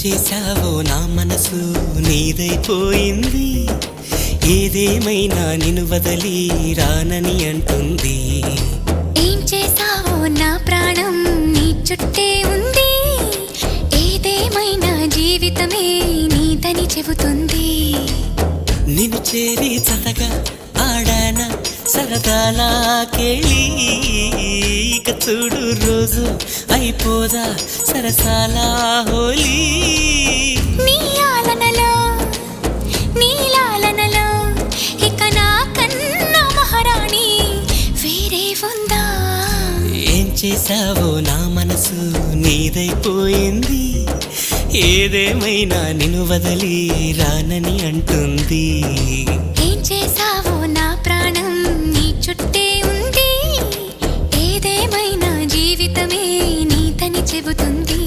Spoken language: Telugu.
చేశావో నా మనసు నీదైపోయింది, ఏదేమైనా నిన్ను వదలి రానని అంటుంది. ఏం చేశావో నా ప్రాణం నీ చుట్టే ఉంది, ఏదేమైనా జీవితమే నీదని చెబుతుంది. నిన్ను చేరి చతగా ఆడాన సరదాలా కేళి, ఇక చూడు రోజు అయిపోదా సరసాల హోలీ. నీ ఆలనలో నీ లాలనలో ఇక నా కన్నా మహారాణి వేరే ఉందా? ఏం చేశావో నా మనసు నీదైపోయింది, ఏదేమైనా నిన్ను వదలి రానని అంటుంది. ఏం చేశావో నా ప్రాణం నీ చుట్టే ఉంది, ఏదేమైనా జీవితమే నీదని చెబుతుంది.